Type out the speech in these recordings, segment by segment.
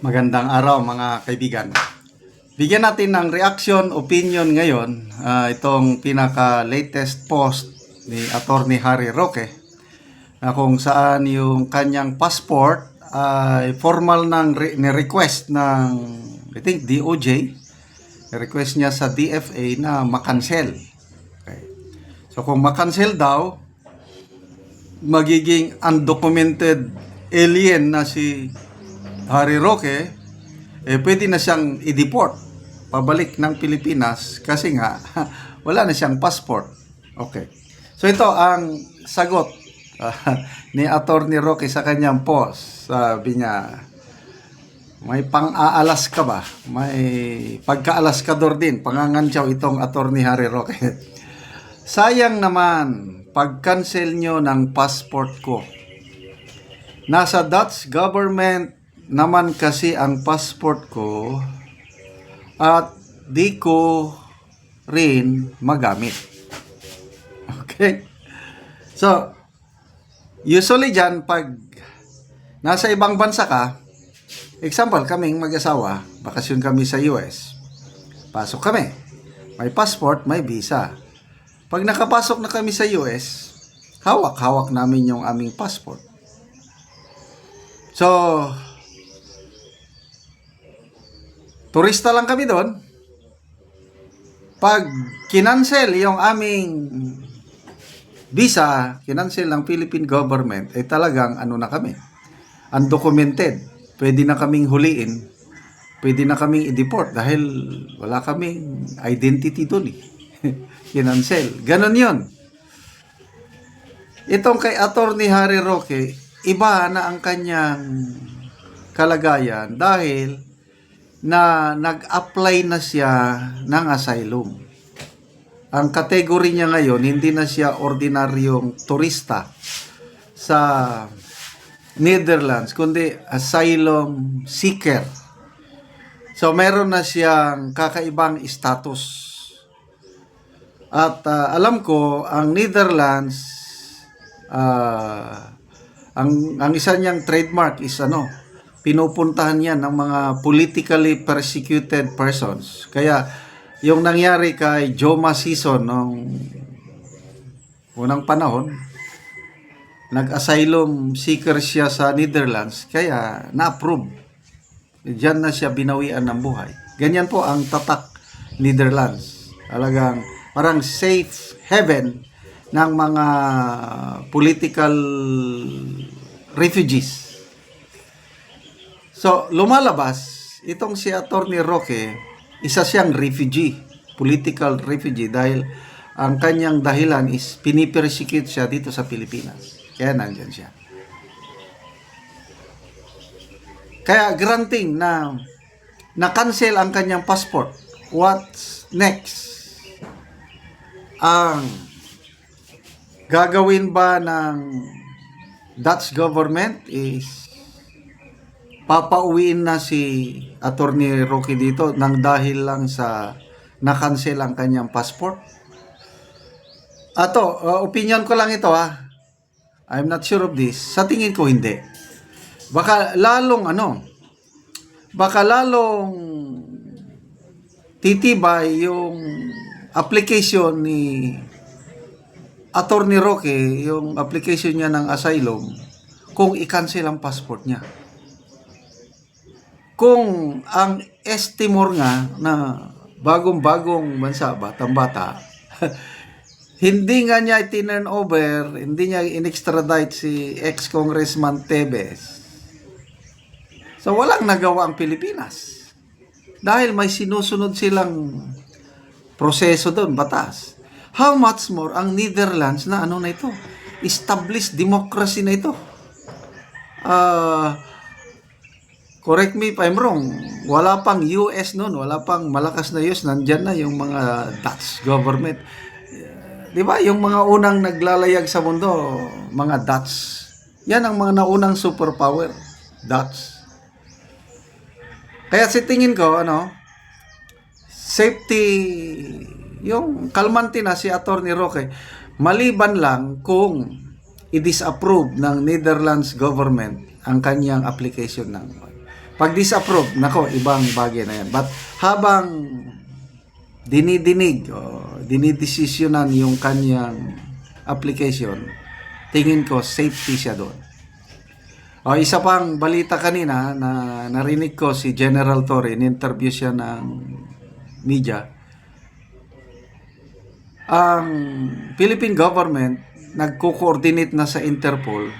Magandang araw mga kaibigan. Bigyan natin ng reaction, opinion ngayon itong pinaka-latest post ni Attorney Harry Roque na kung saan yung kanyang passport ay formal ng ni-request ng I think DOJ. Request niya sa DFA na makancel. Okay. So kung makancel daw, magiging undocumented alien na si Harry Roque, pwede na siyang i-deport pabalik ng Pilipinas kasi nga wala na siyang passport. Okay. So ito ang sagot ni Attorney Roque sa kanyang post. Sabi niya, may pang-aalas ka ba? May pagka-alaskador din, pangangansyaw itong Attorney Harry Roque. Sayang naman, pag-cancel nyo ng passport ko. Nasa Dutch government naman kasi ang passport ko at di ko rin magamit. Okay? So, usually dyan, pag nasa ibang bansa ka, example, kaming mag-asawa, bakasyon kami sa US, pasok kami. May passport, may visa. Pag nakapasok na kami sa US, hawak-hawak namin yung aming passport. So, turista lang kami doon. Pag kinancel yung aming visa, kinancel ng Philippine government, talagang ano na kami, undocumented. Pwede na kaming huliin, pwede na kaming i-deport dahil wala kaming identity doon. Kinancel. Ganon yun. Itong kay Attorney Harry Roque, iba na ang kanyang kalagayan dahil na nag-apply na siya ng asylum. Ang category niya ngayon, hindi na siya ordinaryong turista sa Netherlands, kundi asylum seeker. So, meron na siyang kakaibang status. At alam ko, ang Netherlands, ang isa niyang trademark is pinupuntahan yan ng mga politically persecuted persons. Kaya, yung nangyari kay Joma Sison nung unang panahon, nag-asylum seeker siya sa Netherlands, kaya na-approve. Diyan na siya binawian ng buhay. Ganyan po ang tatak Netherlands. Talagang parang safe haven ng mga political refugees. So, lumalabas, itong si Attorney Roque, isa siyang refugee, political refugee, dahil ang kanyang dahilan is pinipersecute siya dito sa Pilipinas. Kaya nandyan siya. Kaya granting na na-cancel ang kanyang passport. What's next? Ang gagawin ba ng Dutch government is papauwiin na si Attorney Roque dito nang dahil lang sa na-cancel ang kanyang passport? Opinion ko lang ito I'm not sure of this. Sa tingin ko hindi. Baka lalong titibay yung application ni Attorney Roque, yung application niya ng asylum, kung i-cancel ang passport niya. Kung ang Timor nga na bagong-bagong bansa, batang-bata, hindi nga niya i-turn over, hindi niya in-extradite si ex-congressman Tevez. So walang nagawa ang Pilipinas. Dahil may sinusunod silang proseso doon, batas. How much more ang Netherlands na na ito? Established democracy na ito. Correct me if I'm wrong, wala pang US noon, wala pang malakas na US, nandyan na yung mga Dutch government. Di ba? Yung mga unang naglalayag sa mundo, mga Dutch. Yan ang mga naunang superpower, Dutch. Kaya sa tingin ko, safety, yung kalmante na si Attorney Roque, maliban lang kung i-disapprove ng Netherlands government ang kanyang application ng Pag disapprove, nako, ibang bagay na yan. But habang dinidinig o dinidesisyonan yung kanyang application, tingin ko safety siya doon. O, isa pang balita kanina na narinig ko si General Torre, in-interview siya ng media. Ang Philippine government nagko-coordinate na sa Interpol,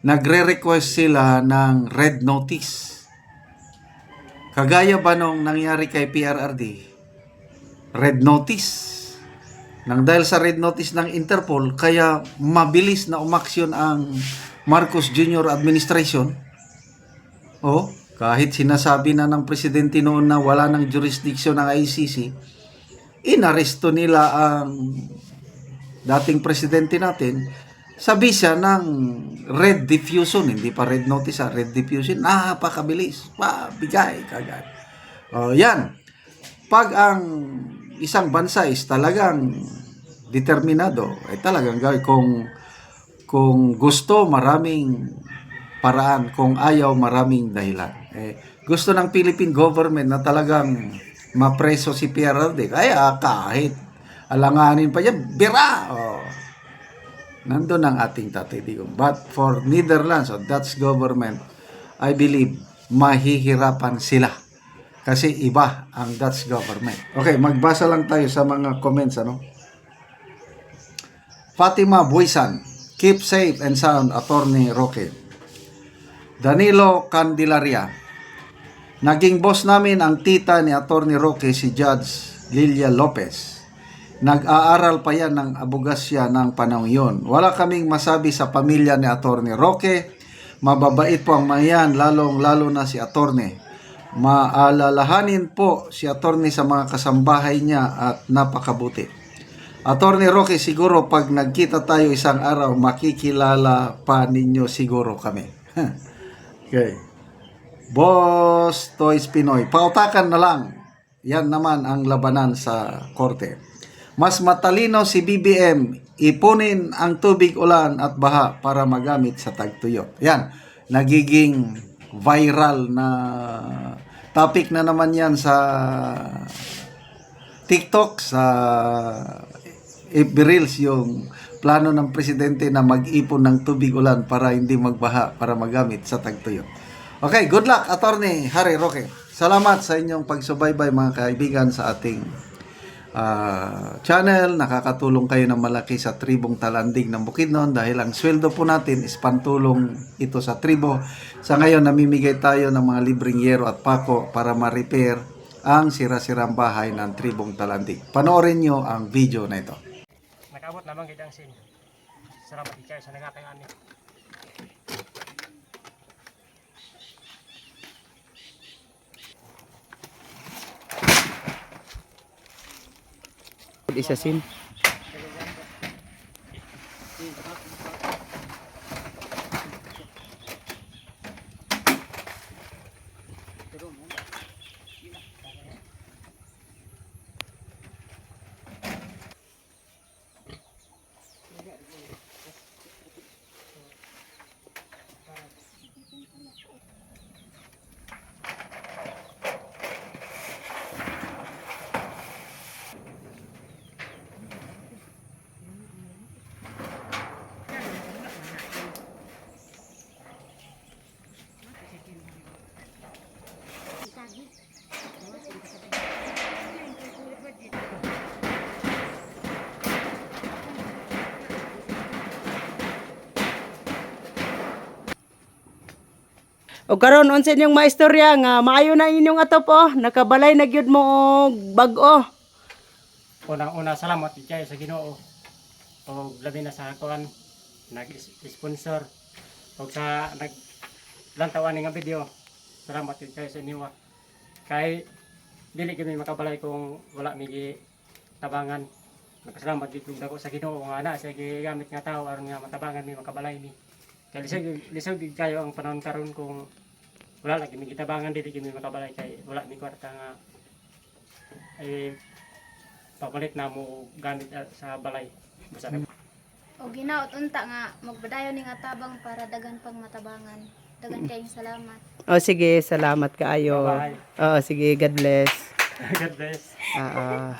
nagre-request sila ng red notice. Kagaya ba nung nangyari kay PRRD? Red notice. Nang dahil sa red notice ng Interpol, kaya mabilis na umaksyon ang Marcos Jr. administration. O, kahit sinasabi na ng presidente noon na wala ng jurisdiction ng ICC, inaresto nila ang dating presidente natin sa bisa ng red diffusion, hindi pa red notice, red diffusion, napakabilis, pabigay kagad. O, yan. Pag ang isang bansa is talagang determinado, ay talagang gawin. Kung gusto, maraming paraan. Kung ayaw, maraming dahilan. Gusto ng Philippine government na talagang mapreso si PRRD. Kaya kahit alanganin pa yan, bira! Nandun ang ating Tatay Digong. But for Netherlands or Dutch government, I believe mahihirapan sila. Kasi iba ang Dutch government. Okay, magbasa lang tayo sa mga comments, ano? Fatima Buisan, keep safe and sound, Attorney Roque. Danilo Candelaria, naging boss namin ang tita ni Attorney Roque, si Judge Lilia Lopez. Nag-aaral pa yan ng abogasya ng panahon yun. Wala kaming masabi sa pamilya ni Attorney Roque. Mababait po ang mayan, lalong-lalo na si Attorney. Maalalahanin po si Attorney sa mga kasambahay niya at napakabuti. Attorney Roque, siguro pag nagkita tayo isang araw, makikilala pa ninyo siguro kami. Okay. Boss Toys Pinoy, pautakan na lang. Yan naman ang labanan sa korte. Mas matalino si BBM, ipunin ang tubig, ulan at baha para magamit sa tagtuyot. Yan, nagiging viral na topic na naman yan sa TikTok, sa FB Reels, yung plano ng presidente na mag-ipon ng tubig, ulan para hindi magbaha, para magamit sa tagtuyot. Okay, good luck, Attorney Harry Roque. Salamat sa inyong pagsubaybay, mga kaibigan, sa ating channel. Nakakatulong kayo ng malaki sa tribong Talandig ng Bukidnon dahil ang sweldo po natin is pantulong ito sa tribo. Sa ngayon, namimigay tayo ng mga libreng yero at pako para ma-repair ang sira-sirang bahay ng tribong Talandig. Panoorin nyo ang video na ito. Nakabot naman kita ang sin. Salamat ikay sa nagkakayaan ni. Isa sin. O karon unsa inyong maistorya nga maayo na inyong atop nakabalay na gyud mo og bag-o. Una salamat ikay sa Ginoo. O labi na sa kuan nag-sponsor o sa naglantawan nga video. Salamat ikay sa inyo. Kay dili kami makabalay kung wala mi tabangan. Nakasalamat gyud dako sa Ginoo nga ana sa gigamit nga tawo aron nga matabangan mi makabalay mi. Kaya lisod kayo ang panahon karon kung wala lagi may gitabangan dili kami makabalay kay wala mi kwarta nga ay papalit na mo gamit sa balay. Basta O ginaot unta nga magbadayon ning atabang para dagan pang matabangan. Dagan kayong salamat. O sige, salamat kaayo. Bye-bye. Oo, sige, God bless. God bless. Ah, ah.